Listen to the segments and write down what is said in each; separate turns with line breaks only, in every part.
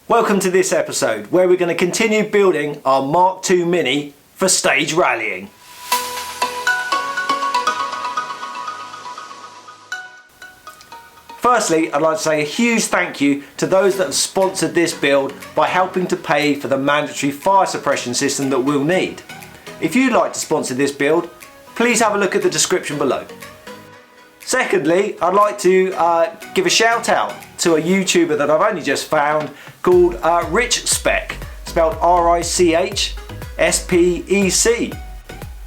Welcome to this episode where we're going to continue building our Mark II Mini for stage rallying. Firstly, I'd like to say a huge thank you to those that have sponsored this build by helping to pay for the mandatory fire suppression system that we'll need. If you'd like to sponsor this build, please have a look at the description below. Secondly, I'd like to give a shout out to a YouTuber that I've only just found called Richspec, spelled R-I-C-H-S-P-E-C.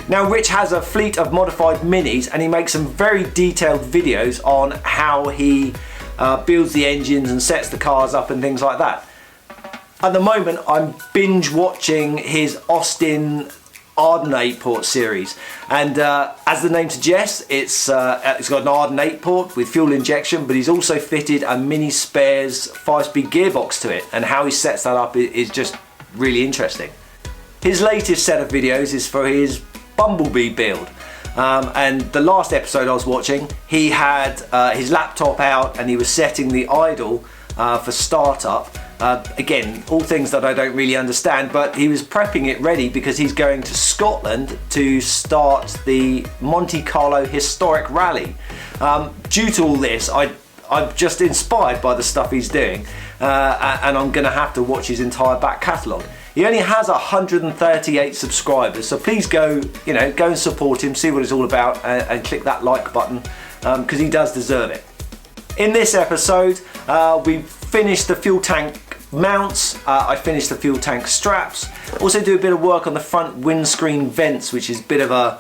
Now Rich has a fleet of modified minis and he makes some very detailed videos on how he builds the engines and sets the cars up and things like that. At the moment I'm binge watching his Austin Arden 8-port series, and as the name suggests, it's got an Arden 8-port with fuel injection, but he's also fitted a mini spares 5-speed gearbox to it, and how he sets that up is just really interesting. His latest set of videos is for his Bumblebee build, and the last episode I was watching, he had his laptop out and he was setting the idle for startup. Again, all things that I don't really understand, but he was prepping it ready because he's going to Scotland to start the Monte Carlo Historic Rally. Due to all this, I'm just inspired by the stuff he's doing, and I'm going to have to watch his entire back catalogue. He only has 138 subscribers, so please go and support him, see what it's all about, and click that like button because he does deserve it. In this episode, we finished the fuel tank mounts, I finished the fuel tank straps, also do a bit of work on the front windscreen vents, which is a bit of a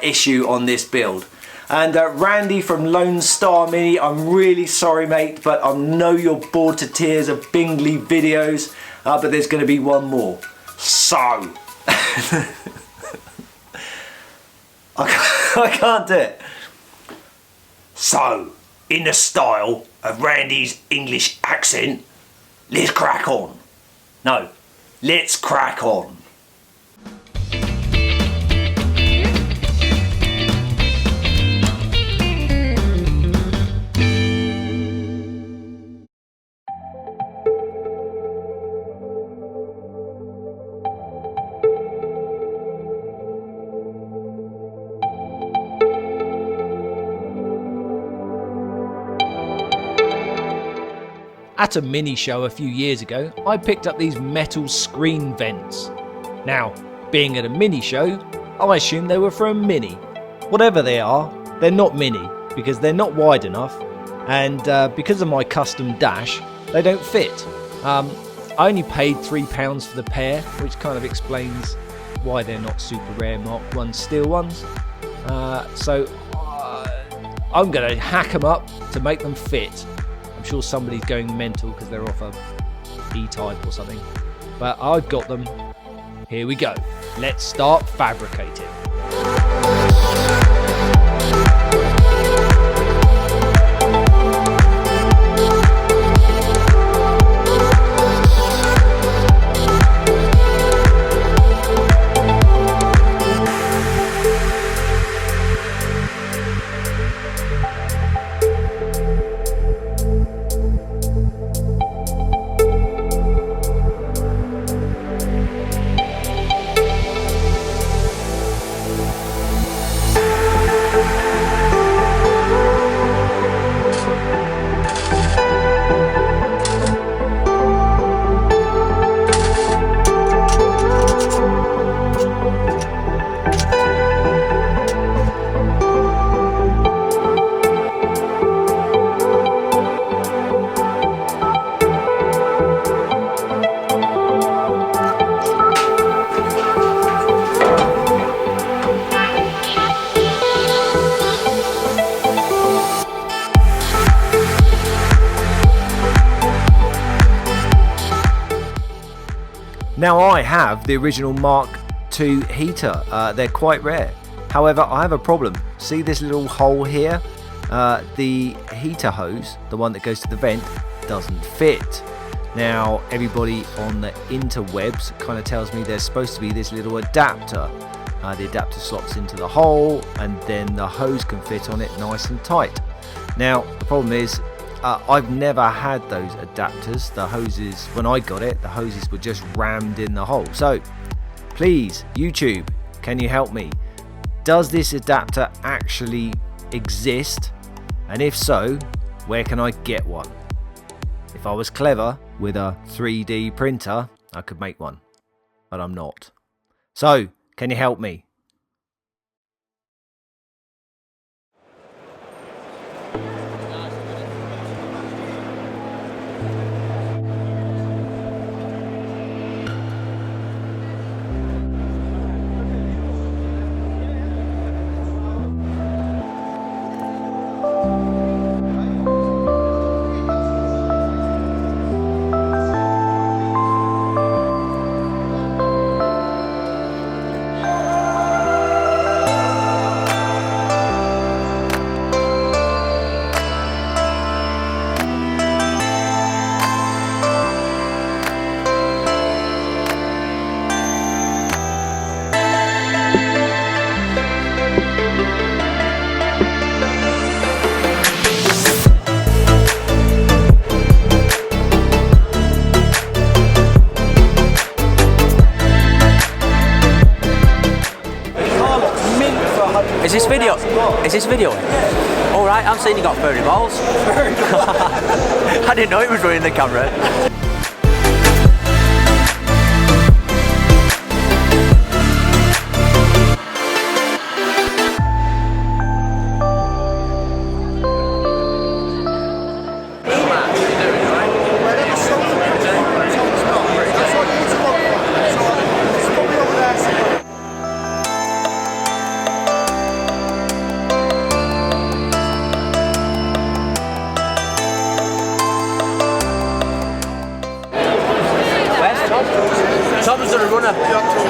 issue on this build. And Randy from Lone Star Mini, I'm really sorry mate, but I know you're bored to tears of Bingley videos, but there's going to be one more. So I can't do it. So, in the style of Randy's English accent, let's crack on. No, let's crack on. At a mini show a few years ago, I picked up these metal screen vents. Now, being at a mini show, I assumed they were for a Mini. Whatever they are, they're not Mini because they're not wide enough, and because of my custom dash, they don't fit. I only paid £3 for the pair, which kind of explains why they're not super rare Mark I steel ones. So I'm going to hack them up to make them fit. I'm sure somebody's going mental because they're off a E-type or something, but I've got them. Here we go. Let's start fabricating. Now I have the original Mark II heater, they're quite rare. However, I have a problem. See this little hole here? The heater hose, the one that goes to the vent, doesn't fit. Now everybody on the interwebs kind of tells me there's supposed to be this little adapter. The adapter slots into the hole and then the hose can fit on it nice and tight. Now the problem is I've never had those adapters. The hoses, when I got it, the hoses were just rammed in the hole. So please, YouTube, can you help me? Does this adapter actually exist? And if so, where can I get one? If I was clever with a 3D printer, I could make one, but I'm not. So, can you help me?
Is this video? All right, I'm seeing you got furry balls. I didn't know it was running the camera. Tom's the runner.